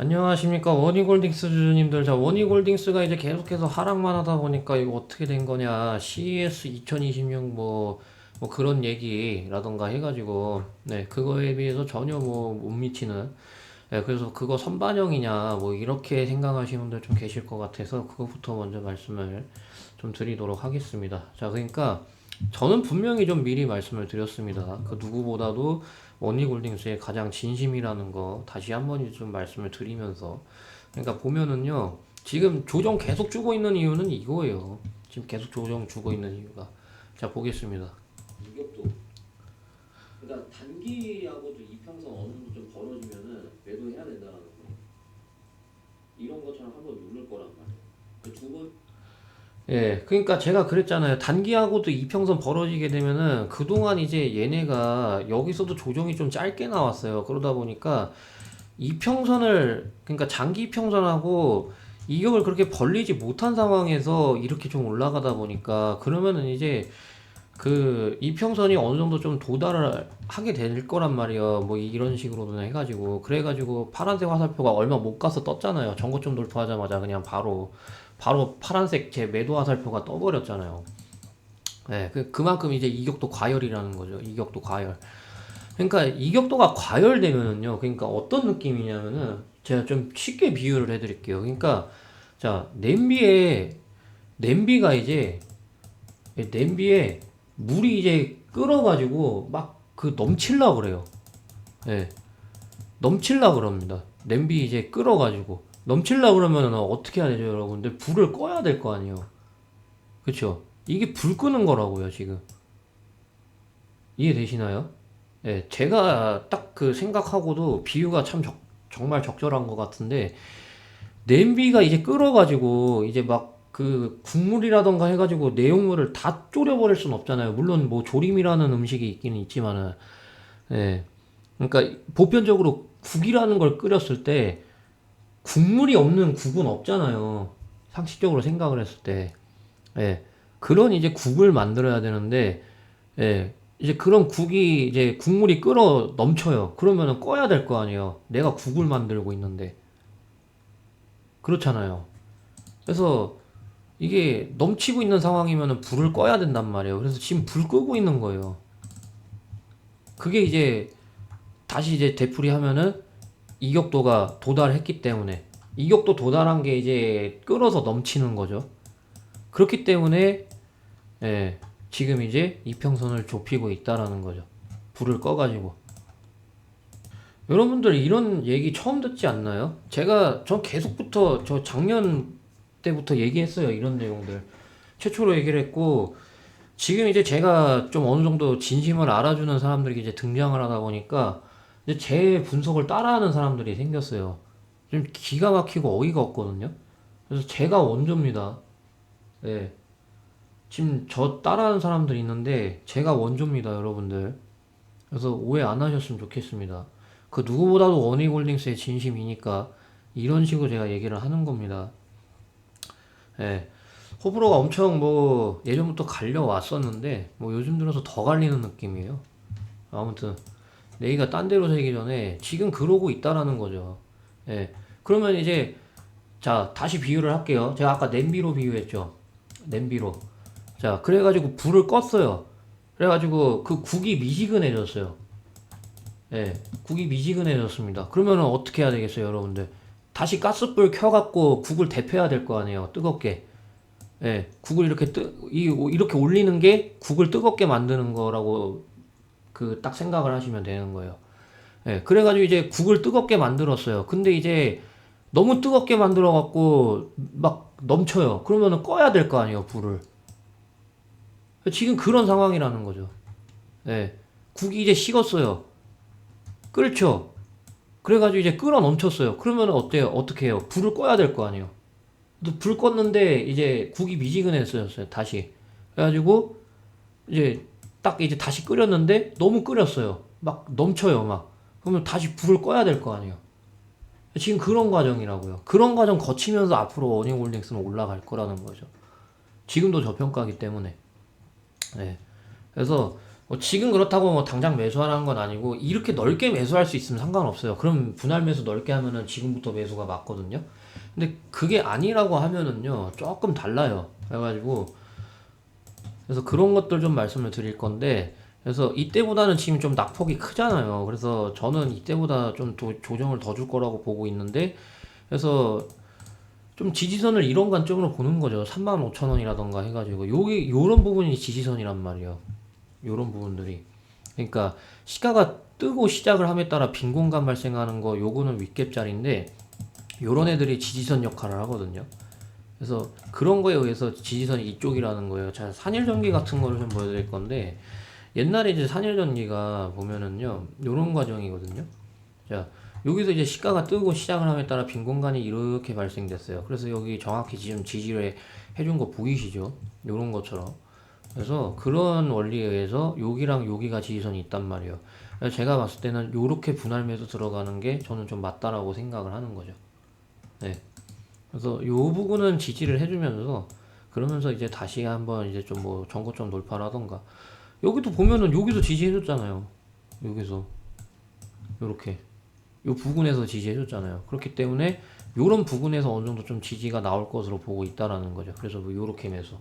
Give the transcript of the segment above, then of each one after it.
안녕하십니까 원희골딩스주님들. 자, 원희골딩스가 이제 계속해서 하락만 하다 보니까 이거 어떻게 된 거냐, CES 2026 뭐 그런 얘기라던가 해가지고, 네, 그거에 비해서 전혀 뭐 못 미치는, 네, 그래서 그거 선반영이냐 뭐 이렇게 생각하시는 분들 좀 계실 것 같아서 그거부터 먼저 말씀을 좀 드리도록 하겠습니다. 자, 그러니까 저는 분명히 좀 미리 말씀을 드렸습니다. 그 누구보다도 원희골딩스의 가장 진심이라는 거 다시 한 번 좀 말씀을 드리면서, 그러니까 보면은요, 지금 조정 계속 주고 있는 이유는 이거예요. 지금 계속 조정 주고 있는 이유가, 자 보겠습니다. 이격도, 그러니까 단기하고도 이평선 어느 정도 좀 벌어지면은 매도해야 된다라는 거, 이런 것처럼 한번 누를 거란 말이에요. 그두 번. 예, 그러니까 제가 그랬잖아요. 단기하고도 이평선 벌어지게 되면은 그동안 이제 얘네가 여기서도 조정이 좀 짧게 나왔어요. 그러다 보니까 이평선을, 그러니까 장기 이평선하고 이격을 그렇게 벌리지 못한 상황에서 이렇게 좀 올라가다 보니까, 그러면은 이제 그 이평선이 어느 정도 좀 도달을 하게 될 거란 말이에요. 뭐 이런 식으로는 해가지고, 그래가지고 파란색 화살표가 얼마 못 가서 떴잖아요. 전고점 돌파하자마자 그냥 바로 파란색 제 매도 화살표가 떠버렸잖아요. 네, 그만큼 이제 이격도 과열이라는 거죠. 이격도 과열. 그러니까 이격도가 과열되면은요, 그러니까 어떤 느낌이냐면은, 제가 좀 쉽게 비유를 해드릴게요. 그러니까 자, 냄비가 이제, 냄비에 물이 이제 끓어가지고 막 그 넘칠라 그래요. 예, 넘칠라 그럽니다. 냄비 이제 끓어가지고 넘칠라 그러면은 어떻게 해야 되죠, 여러분들? 불을 꺼야 될 거 아니에요. 그쵸? 이게 불 끄는 거라고요, 지금. 이해되시나요? 예, 제가 딱 그 생각하고도 비유가 참 정말 적절한 것 같은데, 냄비가 이제 끓어가지고 이제 막 그 국물이라던가 해가지고 내용물을 다 졸여버릴 순 없잖아요. 물론 뭐 조림이라는 음식이 있기는 있지만은, 예. 그러니까 보편적으로 국이라는 걸 끓였을 때 국물이 없는 국은 없잖아요. 상식적으로 생각을 했을 때. 예. 그런 이제 국을 만들어야 되는데, 예. 이제 그런 국이 이제 국물이 끓어 넘쳐요. 그러면은 꺼야 될 거 아니에요. 내가 국을 만들고 있는데. 그렇잖아요. 그래서 이게 넘치고 있는 상황이면은 불을 꺼야 된단 말이에요. 그래서 지금 불 끄고 있는 거예요. 그게 이제 다시 이제 되풀이 하면은 이격도가 도달했기 때문에, 이격도 도달한 게 이제 끓어서 넘치는 거죠. 그렇기 때문에, 예, 지금 이제 이평선을 좁히고 있다라는 거죠. 불을 꺼가지고. 여러분들 이런 얘기 처음 듣지 않나요? 전 계속부터 저 작년 때부터 얘기했어요. 이런 내용들. 최초로 얘기를 했고, 지금 이제 제가 좀 어느 정도 진심을 알아주는 사람들이 이제 등장을 하다 보니까 이제 제 분석을 따라하는 사람들이 생겼어요. 좀 기가 막히고 어이가 없거든요. 그래서 제가 원조입니다. 네. 지금 저 따라하는 사람들이 있는데 제가 원조입니다, 여러분들. 그래서 오해 안 하셨으면 좋겠습니다. 그 누구보다도 원희골딩스의 진심이니까 이런 식으로 제가 얘기를 하는 겁니다. 예. 호불호가 엄청 뭐 예전부터 갈려왔었는데 뭐 요즘 들어서 더 갈리는 느낌이에요. 아무튼 내기가 딴 데로 새기 전에 지금 그러고 있다라는 거죠. 예. 그러면 이제 자, 다시 비유를 할게요. 제가 아까 냄비로 비유했죠. 냄비로. 자, 그래가지고 불을 껐어요. 그래가지고 그 국이 미지근해졌어요. 예, 국이 미지근해졌습니다. 그러면은 어떻게 해야 되겠어요, 여러분들? 다시 가스불 켜갖고 국을 데펴야 될 거 아니에요, 뜨겁게. 예, 국을 이렇게 올리는 게 국을 뜨겁게 만드는 거라고 그 딱 생각을 하시면 되는 거예요. 예, 그래가지고 이제 국을 뜨겁게 만들었어요. 근데 이제 너무 뜨겁게 만들어갖고 막 넘쳐요. 그러면은 꺼야 될 거 아니에요, 불을. 지금 그런 상황이라는 거죠. 예, 국이 이제 식었어요. 끓죠? 그래가지고 이제 끓어 넘쳤어요. 그러면 어때요? 어떻게 해요? 불을 꺼야 될 거 아니에요. 또 불 껐는데 이제 국이 미지근했어요. 다시. 그래가지고 이제 딱 이제 다시 끓였는데 너무 끓였어요. 막 넘쳐요, 막. 그러면 다시 불을 꺼야 될 거 아니에요. 지금 그런 과정이라고요. 그런 과정 거치면서 앞으로 어닝홀딩스는 올라갈 거라는 거죠. 지금도 저평가기 때문에. 네. 그래서 지금 그렇다고 뭐 당장 매수하라는 건 아니고 이렇게 넓게 매수할 수 있으면 상관없어요. 그럼 분할 매수 넓게 하면은 지금부터 매수가 맞거든요. 근데 그게 아니라고 하면은요 조금 달라요. 그래가지고 그래서 그런 것들 좀 말씀을 드릴 건데 그래서 이때보다는 지금 좀 낙폭이 크잖아요. 그래서 저는 이때보다 좀 조정을 더 줄 거라고 보고 있는데 그래서 좀 지지선을 이런 관점으로 보는 거죠. 35,000원이라던가 해가지고 요게 요런 부분이 지지선이란 말이에요. 요런 부분들이. 그러니까 시가가 뜨고 시작을 함에 따라 빈 공간 발생하는 거 요거는 윗갭짜리인데 요런 애들이 지지선 역할을 하거든요. 그래서 그런 거에 의해서 지지선이 이쪽이라는 거예요. 자, 산일전기 같은 거를 좀 보여드릴 건데 옛날에 이제 산일전기가 보면은요 요런 과정이거든요. 자, 여기서 이제 시가가 뜨고 시작을 함에 따라 빈 공간이 이렇게 발생됐어요. 그래서 여기 정확히 지금 지지를 해준 거 보이시죠? 요런 것처럼. 그래서 그런 원리에 의해서 여기랑 여기가 지지선이 있단 말이에요. 그래서 제가 봤을 때는 요렇게 분할 매수 들어가는 게 저는 좀 맞다라고 생각을 하는 거죠. 네. 그래서 요 부분은 지지를 해주면서 그러면서 이제 다시 한번 이제 좀 뭐 전고점 돌파라던가 여기도 보면은 여기서 지지해줬잖아요. 여기서 요렇게 요 부근에서 지지해줬잖아요. 그렇기 때문에 요런 부근에서 어느 정도 좀 지지가 나올 것으로 보고 있다라는 거죠. 그래서 뭐 요렇게 매수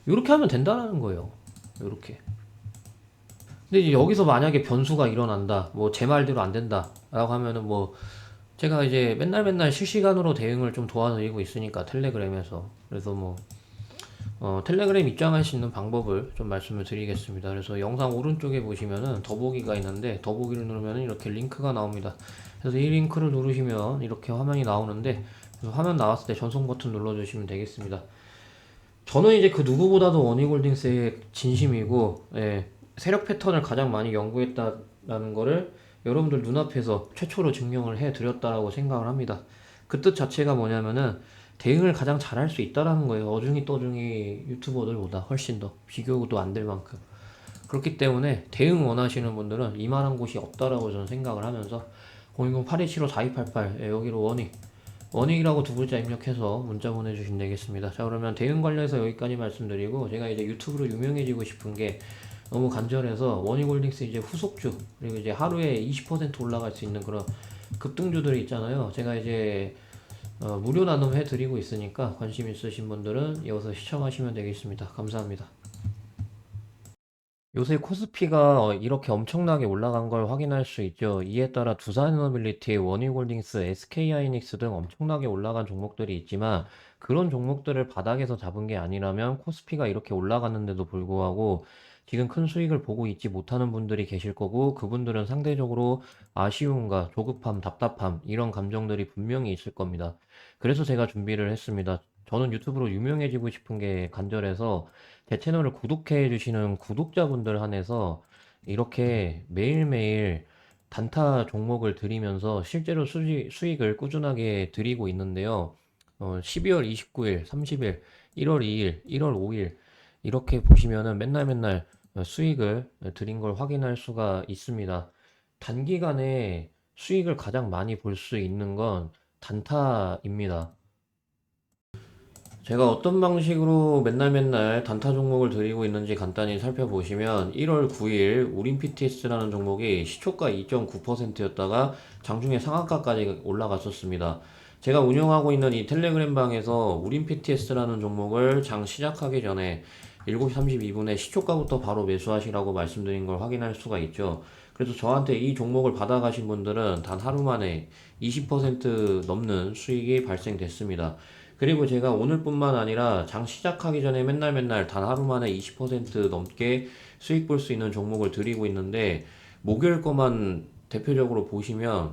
요렇게 하면 된다라는 거예요. 요렇게. 근데 이제 여기서 만약에 변수가 일어난다, 뭐 제 말대로 안 된다라고 하면은 뭐 제가 이제 맨날 실시간으로 대응을 좀 도와드리고 있으니까 텔레그램에서 그래서 뭐 텔레그램 입장할 수 있는 방법을 좀 말씀을 드리겠습니다. 그래서 영상 오른쪽에 보시면은 더보기가 있는데 더보기를 누르면은 이렇게 링크가 나옵니다. 그래서 이 링크를 누르시면 이렇게 화면이 나오는데 화면 나왔을 때 전송 버튼 눌러주시면 되겠습니다. 저는 이제 그 누구보다도 원희골딩스의 진심이고, 예, 세력 패턴을 가장 많이 연구했다라는 거를 여러분들 눈앞에서 최초로 증명을 해드렸다라고 생각을 합니다. 그 뜻 자체가 뭐냐면은 대응을 가장 잘할 수 있다라는 거예요. 어중이 떠중이 유튜버들보다 훨씬 더 비교도 안 될 만큼. 그렇기 때문에 대응 원하시는 분들은 이만한 곳이 없다라고 저는 생각을 하면서 010-8275-4288 예, 여기로 원익이라고 두 글자 입력해서 문자 보내주시면 되겠습니다. 자, 그러면 대응 관련해서 여기까지 말씀드리고, 제가 이제 유튜브로 유명해지고 싶은 게 너무 간절해서 원익홀딩스 이제 후속주, 그리고 이제 하루에 20% 올라갈 수 있는 그런 급등주들이 있잖아요. 제가 이제 무료 나눔 해드리고 있으니까 관심 있으신 분들은 이어서 시청하시면 되겠습니다. 감사합니다. 요새 코스피가 이렇게 엄청나게 올라간 걸 확인할 수 있죠. 이에 따라 두산에너빌리티, 원유홀딩스, SK하이닉스 등 엄청나게 올라간 종목들이 있지만 그런 종목들을 바닥에서 잡은 게 아니라면 코스피가 이렇게 올라갔는데도 불구하고 지금 큰 수익을 보고 있지 못하는 분들이 계실 거고 그분들은 상대적으로 아쉬움과 조급함, 답답함 이런 감정들이 분명히 있을 겁니다. 그래서 제가 준비를 했습니다. 저는 유튜브로 유명해지고 싶은 게 간절해서 제 채널을 구독해 주시는 구독자분들 한해서 이렇게 매일매일 단타 종목을 드리면서 실제로 수익을 꾸준하게 드리고 있는데요. 12월 29일, 30일, 1월 2일, 1월 5일 이렇게 보시면은 맨날 수익을 드린 걸 확인할 수가 있습니다. 단기간에 수익을 가장 많이 볼 수 있는 건 단타입니다. 제가 어떤 방식으로 맨날 단타 종목을 드리고 있는지 간단히 살펴보시면 1월 9일 우린 PTS라는 종목이 시초가 2.9%였다가 장중에 상한가까지 올라갔었습니다. 제가 운영하고 있는 이 텔레그램 방에서 우린 PTS라는 종목을 장 시작하기 전에 7시 32분에 시초가부터 바로 매수하시라고 말씀드린 걸 확인할 수가 있죠. 그래서 저한테 이 종목을 받아가신 분들은 단 하루 만에 20% 넘는 수익이 발생됐습니다. 그리고 제가 오늘뿐만 아니라 장 시작하기 전에 맨날 단 하루 만에 20% 넘게 수익 볼 수 있는 종목을 드리고 있는데 목요일 거만 대표적으로 보시면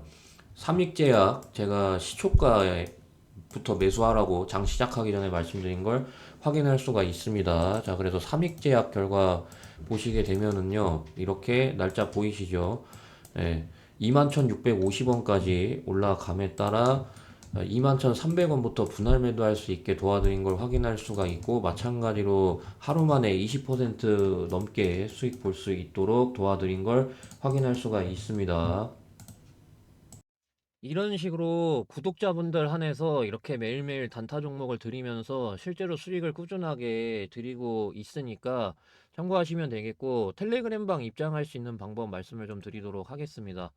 삼익제약 제가 시초가부터 매수하라고 장 시작하기 전에 말씀드린 걸 확인할 수가 있습니다. 자, 그래서 삼익제약 결과 보시게 되면은요, 이렇게 날짜 보이시죠? 예, 21,650원까지 올라감에 따라 21,300원부터 분할 매도할 수 있게 도와드린 걸 확인할 수가 있고 마찬가지로 하루 만에 20% 넘게 수익 볼 수 있도록 도와드린 걸 확인할 수가 있습니다. 이런 식으로 구독자분들 한해서 이렇게 매일매일 단타 종목을 드리면서 실제로 수익을 꾸준하게 드리고 있으니까 참고하시면 되겠고, 텔레그램방 입장할 수 있는 방법 말씀을 좀 드리도록 하겠습니다.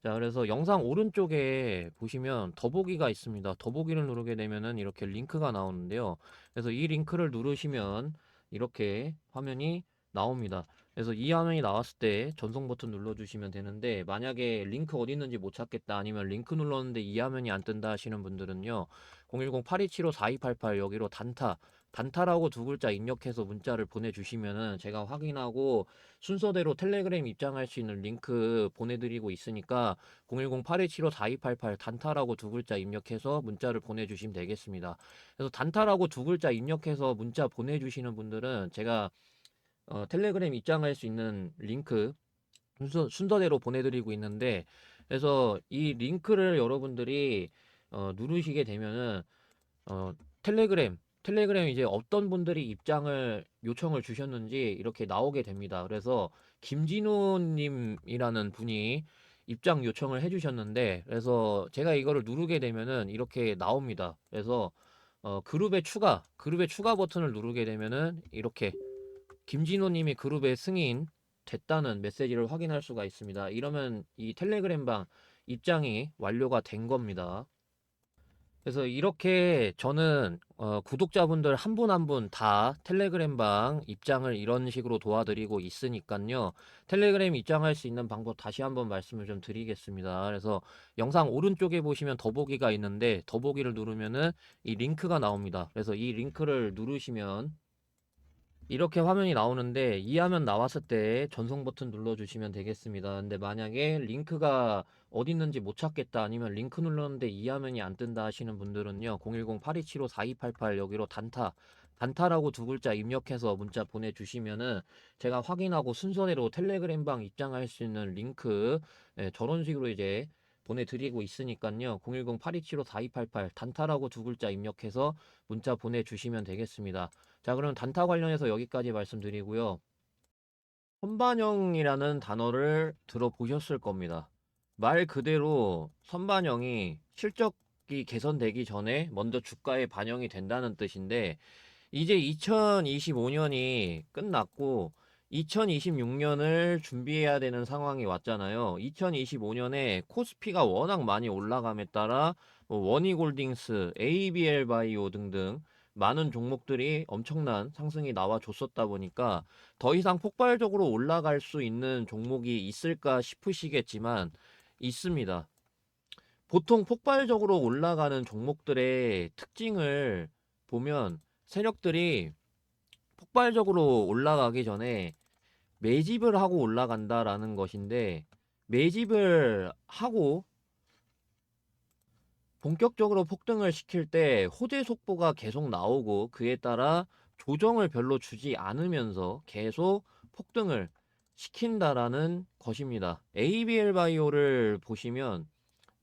자, 그래서 영상 오른쪽에 보시면 더보기가 있습니다. 더보기를 누르게 되면은 이렇게 링크가 나오는데요. 그래서 이 링크를 누르시면 이렇게 화면이 나옵니다. 그래서 이 화면이 나왔을 때 전송 버튼 눌러주시면 되는데, 만약에 링크 어디 있는지 못 찾겠다, 아니면 링크 눌렀는데 이 화면이 안 뜬다 하시는 분들은요, 010-8275-4288 여기로 단타라고 두 글자 입력해서 문자를 보내주시면은 제가 확인하고 순서대로 텔레그램 입장할 수 있는 링크 보내드리고 있으니까, 010-8275-4288 단타라고 두 글자 입력해서 문자를 보내주시면 되겠습니다. 그래서 단타라고 두 글자 입력해서 문자 보내주시는 분들은 제가 텔레그램 입장할 수 있는 링크 순서대로 보내드리고 있는데, 그래서 이 링크를 여러분들이 누르시게 되면은 어, 텔레그램 이제 어떤 분들이 입장을 요청을 주셨는지 이렇게 나오게 됩니다. 그래서 김진우님이라는 분이 입장 요청을 해주셨는데, 그래서 제가 이거를 누르게 되면은 이렇게 나옵니다. 그래서 그룹의 추가 버튼을 누르게 되면은 이렇게 김진호님이 그룹의 승인 됐다는 메시지를 확인할 수가 있습니다. 이러면 이 텔레그램방 입장이 완료가 된 겁니다. 그래서 이렇게 저는 구독자분들 한 분 한 분 다 텔레그램방 입장을 이런 식으로 도와드리고 있으니까요. 텔레그램 입장할 수 있는 방법 다시 한번 말씀을 좀 드리겠습니다. 그래서 영상 오른쪽에 보시면 더보기가 있는데, 더보기를 누르면은 이 링크가 나옵니다. 그래서 이 링크를 누르시면 이렇게 화면이 나오는데, 이 화면 나왔을 때 전송 버튼 눌러주시면 되겠습니다. 근데 만약에 링크가 어디 있는지 못 찾겠다, 아니면 링크 눌렀는데 이 화면이 안 뜬다 하시는 분들은요, 010-8275-4288 여기로 단타라고 두 글자 입력해서 문자 보내주시면은 제가 확인하고 순서대로 텔레그램방 입장할 수 있는 링크, 저런 식으로 이제 보내드리고 있으니까요. 010-8275-4288 단타라고 두 글자 입력해서 문자 보내주시면 되겠습니다. 자, 그럼 단타 관련해서 여기까지 말씀드리고요. 선반영이라는 단어를 들어보셨을 겁니다. 말 그대로 선반영이 실적이 개선되기 전에 먼저 주가에 반영이 된다는 뜻인데, 이제 2025년이 끝났고 2026년을 준비해야 되는 상황이 왔잖아요. 2025년에 코스피가 워낙 많이 올라감에 따라 뭐 원희골딩스, ABL 바이오 등등 많은 종목들이 엄청난 상승이 나와줬었다 보니까 더 이상 폭발적으로 올라갈 수 있는 종목이 있을까 싶으시겠지만, 있습니다. 보통 폭발적으로 올라가는 종목들의 특징을 보면, 세력들이 폭발적으로 올라가기 전에 매집을 하고 올라간다라는 것인데, 매집을 하고 본격적으로 폭등을 시킬 때 호재 속보가 계속 나오고, 그에 따라 조정을 별로 주지 않으면서 계속 폭등을 시킨다라는 것입니다. ABL 바이오를 보시면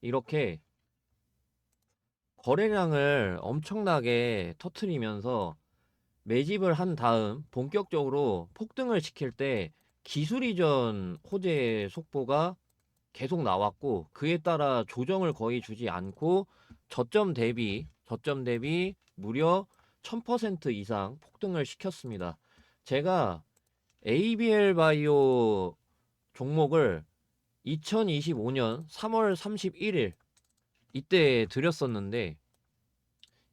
이렇게 거래량을 엄청나게 터트리면서 매집을 한 다음 본격적으로 폭등을 시킬 때 기술 이전 호재 속보가 계속 나왔고, 그에 따라 조정을 거의 주지 않고 저점 대비 무려 1000% 이상 폭등을 시켰습니다. 제가 ABL 바이오 종목을 2025년 3월 31일 이때 드렸었는데,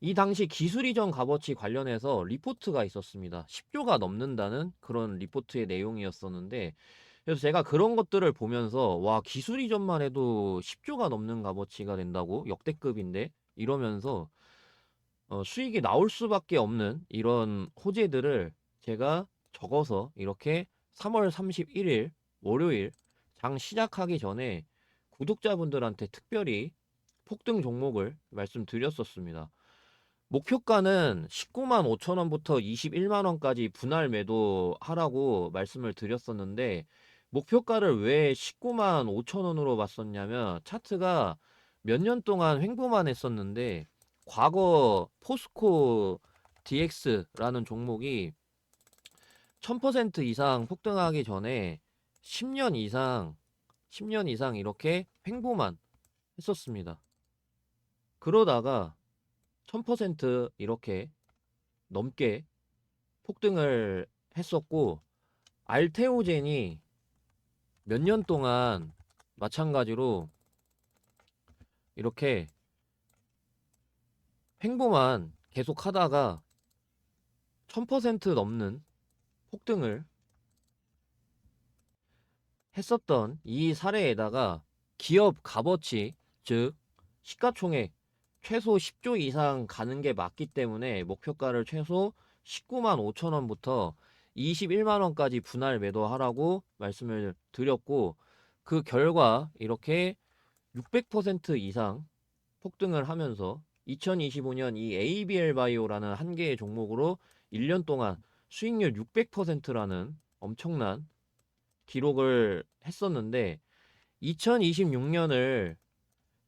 이 당시 기술 이전 값어치 관련해서 리포트가 있었습니다. 10조가 넘는다는 그런 리포트의 내용이었었는데, 그래서 제가 그런 것들을 보면서 와, 기술 이전만 해도 10조가 넘는 값어치가 된다고? 역대급인데? 이러면서 수익이 나올 수밖에 없는 이런 호재들을 제가 적어서 이렇게 3월 31일 월요일 장 시작하기 전에 구독자분들한테 특별히 폭등 종목을 말씀드렸었습니다. 목표가는 19만 5천 원부터 21만 원까지 분할 매도하라고 말씀을 드렸었는데, 목표가를 왜 19만 5천 원으로 봤었냐면, 차트가 몇 년 동안 횡보만 했었는데, 과거 포스코 DX라는 종목이 1000% 이상 폭등하기 전에 10년 이상 이렇게 횡보만 했었습니다. 그러다가 1000% 이렇게 넘게 폭등을 했었고, 알테오젠이 몇 년 동안 마찬가지로 이렇게 횡보만 계속 하다가 1000% 넘는 폭등을 했었던 이 사례에다가 기업 값어치, 즉 시가총액 최소 10조 이상 가는 게 맞기 때문에 목표가를 최소 19만 5천 원부터 21만 원까지 분할 매도하라고 말씀을 드렸고, 그 결과 이렇게 600% 이상 폭등을 하면서 2025년 이 ABL 바이오라는 한 개의 종목으로 1년 동안 수익률 600%라는 엄청난 기록을 했었는데, 2026년을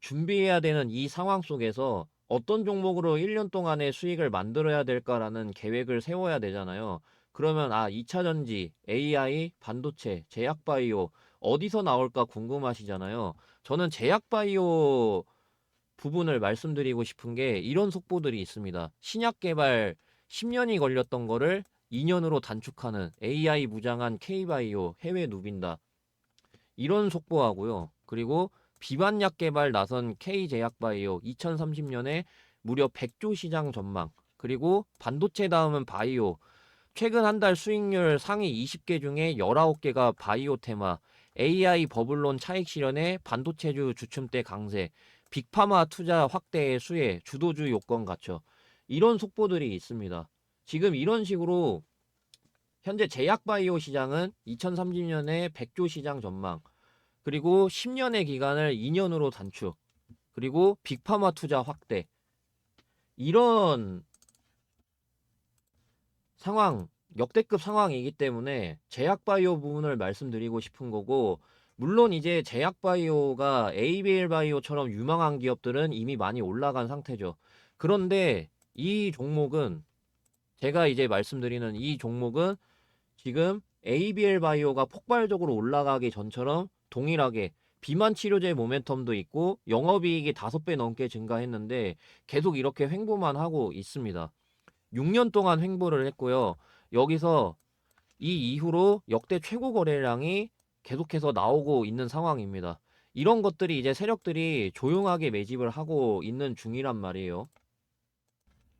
준비해야 되는 이 상황 속에서 어떤 종목으로 1년 동안의 수익을 만들어야 될까라는 계획을 세워야 되잖아요. 그러면 2차전지, AI, 반도체, 제약바이오 어디서 나올까 궁금하시잖아요. 저는 제약바이오 부분을 말씀드리고 싶은 게 이런 속보들이 있습니다. 신약 개발 10년이 걸렸던 거를 2년으로 단축하는 AI 무장한 K바이오 해외 누빈다. 이런 속보하고요. 그리고 비반약 개발 나선 K제약바이오 2030년에 무려 100조 시장 전망. 그리고 반도체 다음은 바이오. 최근 한 달 수익률 상위 20개 중에 19개가 바이오 테마. AI 버블론 차익 실현에 반도체주 주춤대 강세. 빅파마 투자 확대의 수혜. 주도주 요건 갖춰. 이런 속보들이 있습니다. 지금 이런 식으로 현재 제약바이오 시장은 2030년에 100조 시장 전망, 그리고 10년의 기간을 2년으로 단축, 그리고 빅파마 투자 확대, 이런 상황, 역대급 상황이기 때문에 제약바이오 부분을 말씀드리고 싶은 거고, 물론 이제 제약바이오가 ABL 바이오처럼 유망한 기업들은 이미 많이 올라간 상태죠. 그런데 이 종목은, 제가 이제 말씀드리는 이 종목은 지금 ABL 바이오가 폭발적으로 올라가기 전처럼 동일하게 비만 치료제 모멘텀도 있고 영업이익이 5배 넘게 증가했는데 계속 이렇게 횡보만 하고 있습니다. 6년 동안 횡보를 했고요. 여기서 이 이후로 역대 최고 거래량이 계속해서 나오고 있는 상황입니다. 이런 것들이 이제 세력들이 조용하게 매집을 하고 있는 중이란 말이에요.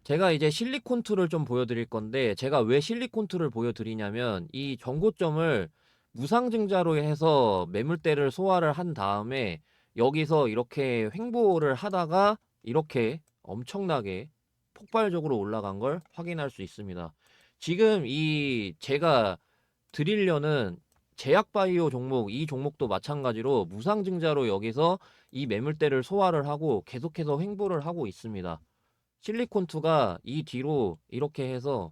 제가 이제 실리콘2를 좀 보여드릴 건데, 제가 왜 실리콘2를 보여드리냐면 이 정고점을 무상증자로 해서 매물대를 소화를 한 다음에 여기서 이렇게 횡보를 하다가 이렇게 엄청나게 폭발적으로 올라간 걸 확인할 수 있습니다. 지금 이 제가 드리려는 제약바이오 종목, 이 종목도 마찬가지로 무상증자로 여기서 이 매물대를 소화를 하고 계속해서 횡보를 하고 있습니다. 실리콘2가 이 뒤로 이렇게 해서,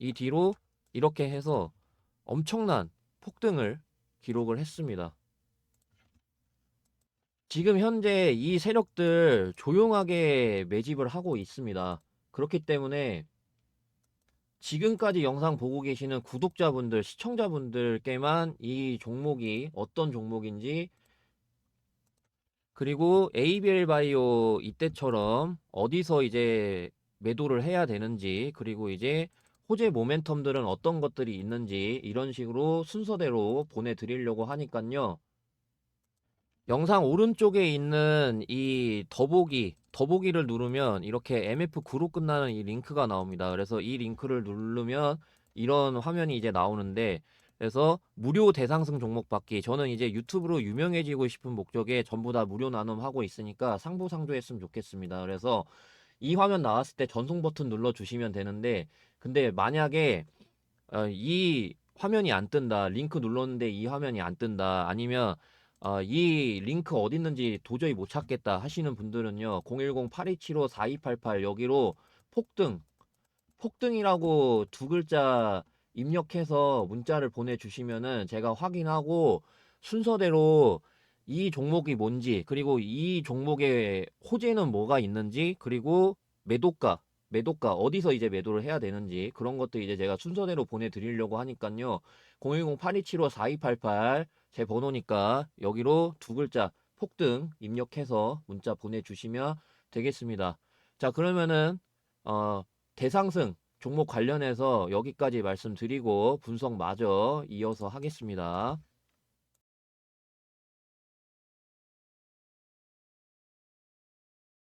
이 뒤로 이렇게 해서 엄청난 폭등을 기록을 했습니다. 지금 현재 이 세력들 조용하게 매집을 하고 있습니다. 그렇기 때문에 지금까지 영상 보고 계시는 구독자분들, 시청자분들께만 이 종목이 어떤 종목인지, 그리고 ABL 바이오 이때처럼 어디서 이제 매도를 해야 되는지, 그리고 이제 호재 모멘텀들은 어떤 것들이 있는지 이런 식으로 순서대로 보내드리려고 하니깐요. 영상 오른쪽에 있는 이 더보기를 누르면 이렇게 MF9로 끝나는 이 링크가 나옵니다. 그래서 이 링크를 누르면 이런 화면이 이제 나오는데, 그래서 무료 대상승 종목 받기, 저는 이제 유튜브로 유명해지고 싶은 목적에 전부 다 무료 나눔하고 있으니까 상부상조했으면 좋겠습니다. 그래서 이 화면 나왔을 때 전송 버튼 눌러 주시면 되는데, 근데 만약에 이 화면이 안 뜬다, 링크 눌렀는데 이 화면이 안 뜬다, 아니면 이 링크 어디 있는지 도저히 못 찾겠다 하시는 분들은요, 010-8275-4288 여기로 폭등이라고 두 글자 입력해서 문자를 보내주시면은 제가 확인하고 순서대로 이 종목이 뭔지, 그리고 이 종목의 호재는 뭐가 있는지, 그리고 매도가 어디서 이제 매도를 해야 되는지, 그런 것들 이제 제가 순서대로 보내드리려고 하니깐요. 010-8275-4288 제 번호니까 여기로 두 글자 폭등 입력해서 문자 보내주시면 되겠습니다. 자, 그러면은 대상승 종목 관련해서 여기까지 말씀드리고 분석마저 이어서 하겠습니다.